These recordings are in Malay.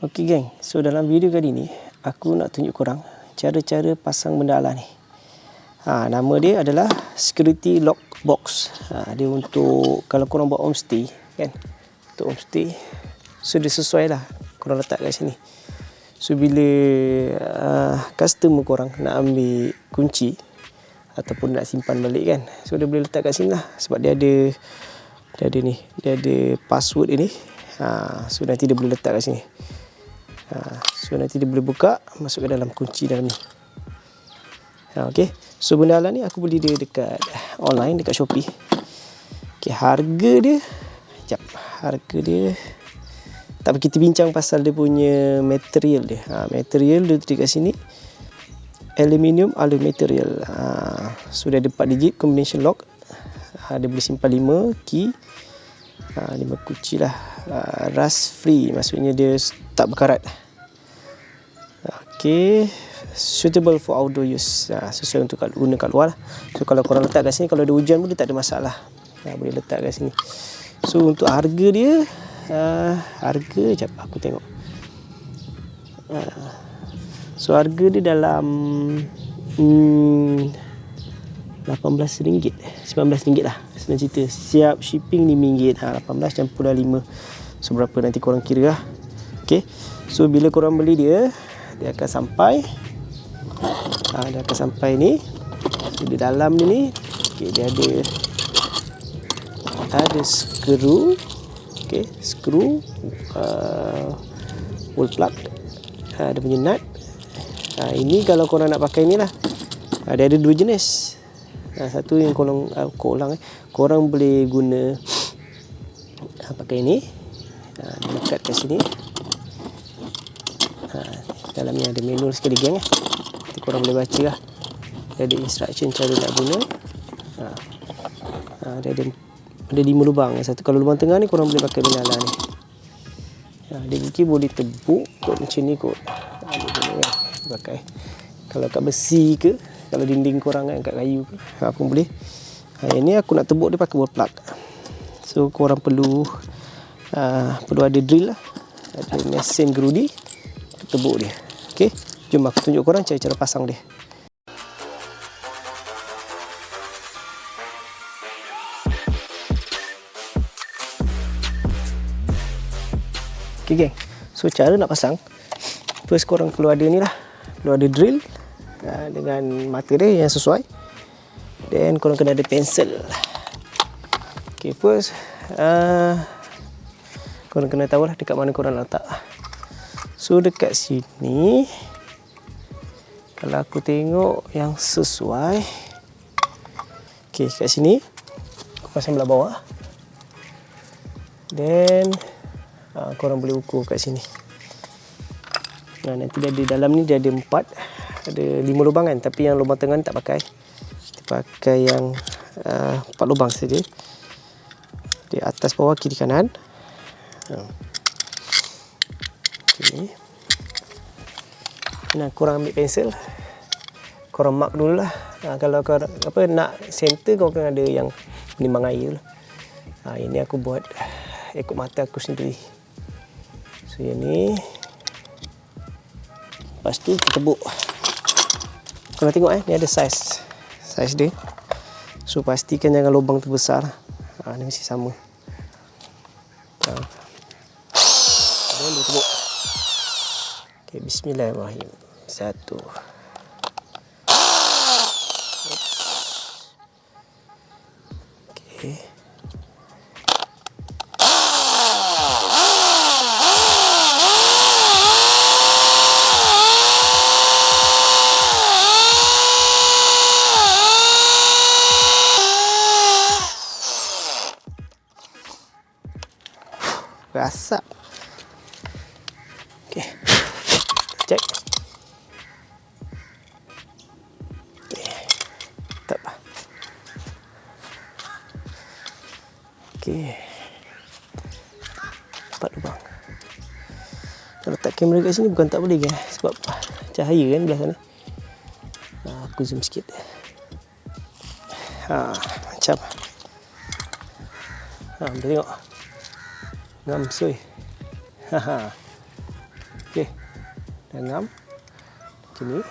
Okey geng, so dalam video kali ni aku nak tunjuk korang cara-cara pasang benda alas ni. Nama dia adalah security lock box. Dia untuk kalau korang buat homestay kan. Untuk homestay, so dia sesuai lah korang letak kat sini. So bila customer korang nak ambil kunci ataupun nak simpan balik kan, so dia boleh letak kat sini lah. Sebab dia ada password ini. So nanti dia boleh letak kat sini. So nanti dia boleh buka, masuk ke dalam kunci dalam ni. Okay. So benda alas ni aku beli dia dekat online, dekat Shopee. Okay, harga dia tak apa, kita bincang pasal dia punya material dia. Material dia dekat sini aluminium material. So dia ada 4 digit combination lock. Dia boleh simpan 5 key, 5 kunci lah. Rust free, maksudnya dia tak berkarat. Okay, suitable for outdoor use. Sesuai untuk guna kat luar lah. So kalau korang letak kat sini, kalau ada hujan pun dia tak ada masalah. Boleh letak kat sini. So untuk harga dia, sekejap aku tengok. So harga dia dalam RM18, RM19 lah. Senang cerita, siap shipping RM5. 18 campur dah 5. So berapa nanti korang kira lah. Okay, so bila korang beli dia akan sampai. Dia akan sampai ni. So di dalam ni okay, dia ada skru. Okay, skru, wall plug, ada punya nut. Ini kalau korang nak pakai ni lah, dia ada 2 jenis. Satu yang korang boleh guna pakai ni, dekat kat sini. Dalam ni ada manual sekali geng. Nanti korang boleh baca lah. Dia ada instruction cara nak guna. Dia ada 5 lubang. Satu kalau lubang tengah ni korang boleh pakai benda alas ni. Dia mungkin boleh tebuk kot macam ni kot. Dia boleh pakai. Kalau kat besi ke, kalau dinding korang kan kat kayu ke, pun boleh. Yang ni aku nak tebuk dia pakai wall plug. So korang perlu ada drill lah. Ada mesin gerudi, tebuk dia. Okay, jom aku tunjuk korang cara-cara pasang dia. Okay geng, so cara nak pasang, first korang perlu ada ni lah, perlu ada drill dengan mata dia yang sesuai. Then korang kena ada pensel. Okay, first korang kena tahu lah dekat mana korang nak letak. So dekat sini, kalau aku tengok yang sesuai, okay, kat sini aku pasang belah bawah. Then korang boleh ukur kat sini. Nanti dia ada dalam ni, dia ada 4, ada 5 lubang kan, tapi yang lubang tengah ni tak pakai. Kita pakai yang 4 lubang saja. Di atas, bawah, kiri, kanan. Okay. Nah, korang ambil pensel, korang mark dulu lah. Kalau korang nak center, korang kan ada yang menimbang air lah. Ini aku buat ikut mata aku sendiri. So yang ni, lepas tu kita tebuk. Korang tengok ni ada saiz dia. So pastikan jangan lubang tu besar. Ni mesti sama. Dan dia tebuk. Okay, bismillahirrahmanirrahim. 1. Okay. Rasap. Okay, cek. Okay, tak apa. Okay, 4 lubang. Kalau letak kamera kat sini bukan tak boleh kan, sebab cahaya kan belah sana. Aku zoom sikit. Macam boleh tengok. Ngam sui. Okey. Dangam. Macam ni.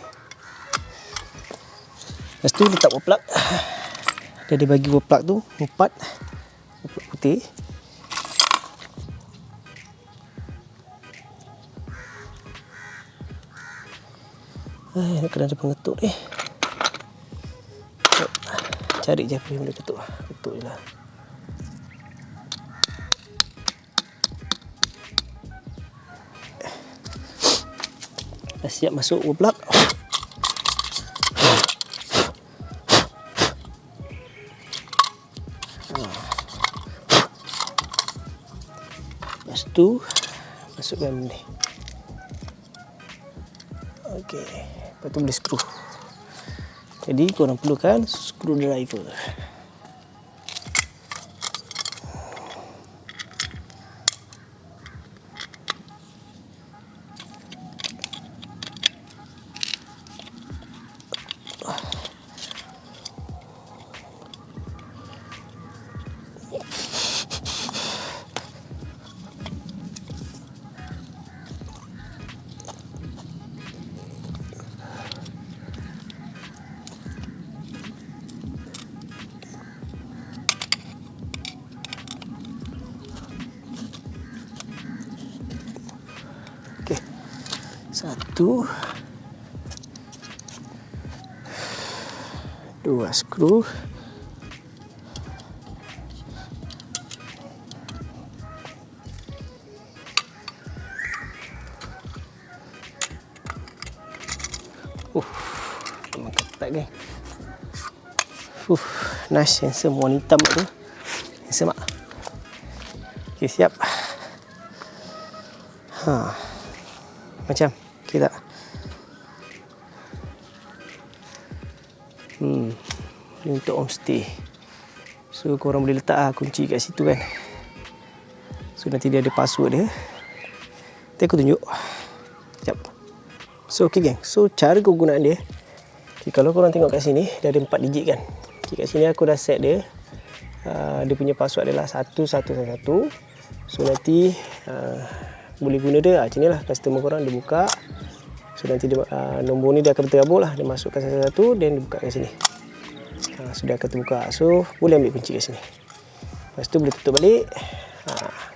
Lepas tu letak wall plug. Dia bagi wall plug tu 4. Wall plug putih. Nak kena ada pengetuk ni. Cari je apa yang boleh ketuk. Ketuk je lah. Dah siap masuk wall plug. Lepas tu masukkan ni. Okey. Lepas tu boleh skru. Jadi korang perlukan screwdriver. Okey. 1 2 skru. Memang ketat geng. Nice, handsome. Warna hitam tu. Handsome tak? Okey, siap. Macam okey tak? Ni untuk homestay. So korang boleh letak kunci kat situ kan. So nanti dia ada password dia. Nanti aku tunjuk. Sekejap. So okey geng. So cara kegunaan dia. Okay, kalau korang tengok kat sini dia ada 4 digit kan. Okay, kat sini aku dah set dia. Dia punya password adalah 111. So nanti boleh guna dia. Macam ni lah customer korang dia buka. So nanti dia, nombor ni dia akan tergabung lah. Dia masukkan satu-satu dan dia buka kat sini. Sudah akan terbuka. So boleh ambil kunci kat sini. Lepas tu boleh tutup balik.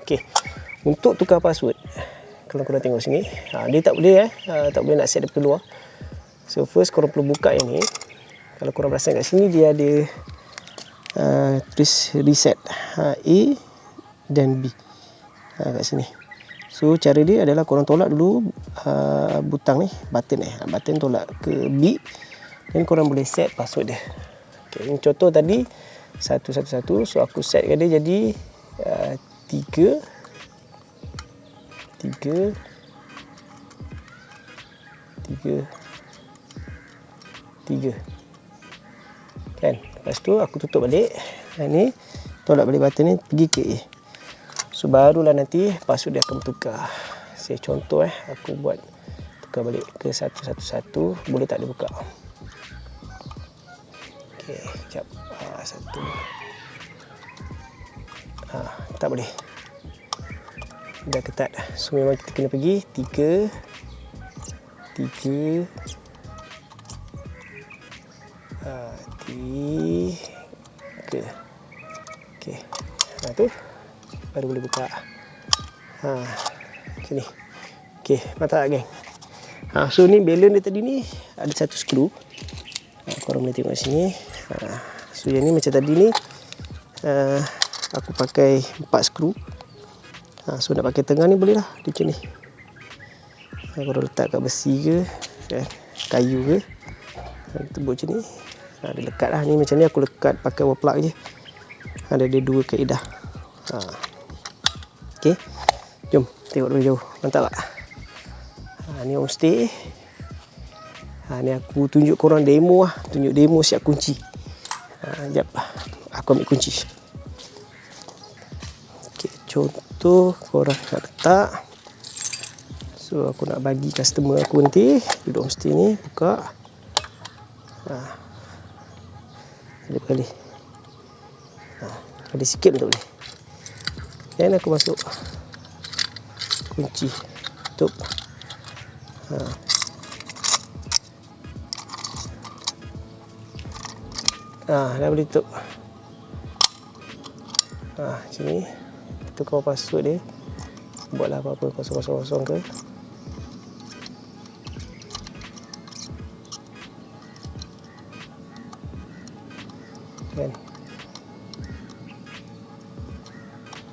Okay. Untuk tukar password, kalau korang tengok sini, dia tak boleh tak boleh nak set daripada luar. So first korang perlu buka yang ni. Kalau korang perasan kat sini dia ada tulis reset A dan B kat sini. So cara dia adalah korang tolak dulu butang ni, button button tolak ke B dan korang boleh set password dia. Okay, contoh tadi 111. So aku setkan dia jadi 3 kan. Lepas tu aku tutup balik. Ni tolak balik button ni pergi ke A. So barulah nanti password dia akan bertukar. Saya contoh aku buat tukar balik ke 111. Boleh tak dia buka? Okey, sekejap. Satu. Tak boleh. Dah ketat. So memang kita kena pergi 3 Okey. Tu baru boleh buka. Macam ni. Okey, mantap geng. So ni balon dia tadi ni ada satu skru. Korang boleh tengok sini. So yang ni macam tadi ni aku pakai 4 skru. So nak pakai tengah ni boleh lah. Dia macam ni. Korang letak kat besi ke kayu ke, kita buat macam ni. Dia lekat lah. Ni macam ni aku lekat pakai wall plug je. Ada 2 kaedah. Okey, jom tengok dulu jauh. Mantap tak? Ni homestay. Ni aku tunjuk korang demo lah. Tunjuk demo siap kunci. Sekejap. Aku ambil kunci. Okey, contoh korang nak letak. So aku nak bagi customer aku nanti duduk homestay ni, buka. Ada kali. Ada sikit tak boleh. Dan aku masuk kunci. Tutup. Dah boleh tutup. Macam ni. Tukar password dia. Buatlah apa-apa kosong-kosong ke. Kan.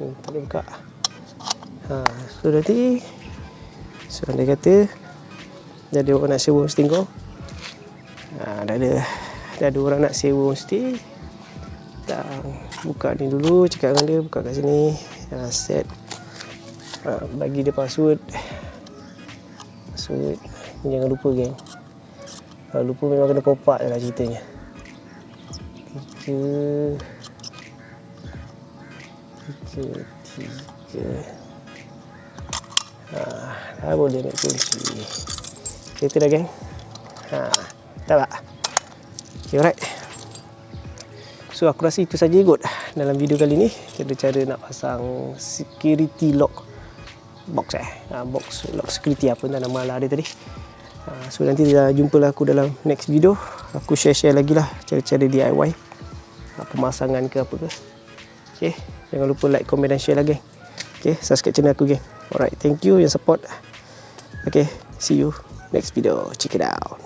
Tak boleh buka. So nanti dia kata dah ada orang nak sewa homestay kau. Dah ada orang nak sewa homestay. Tak buka ni dulu, cakap dengan dia buka kat sini. Set. Bagi dia password. Jangan lupa geng. Kalau lupa memang kena pop up lah ceritanya. 3 dah boleh nak kunci. Itu dah geng. Tak. Okay, alright. So aku rasa itu saja kot dalam video kali ni. Kita cara nak pasang security lock box box lock security apa nama lah dia tadi. So nanti jumpalah aku dalam next video. Aku share lagi lah cara-cara DIY pemasangan ke apa ke. Okay, jangan lupa like, komen dan share lah geng. Okay, subscribe channel aku geng. Alright, thank you yang support. Okay, see you next video. Check it out.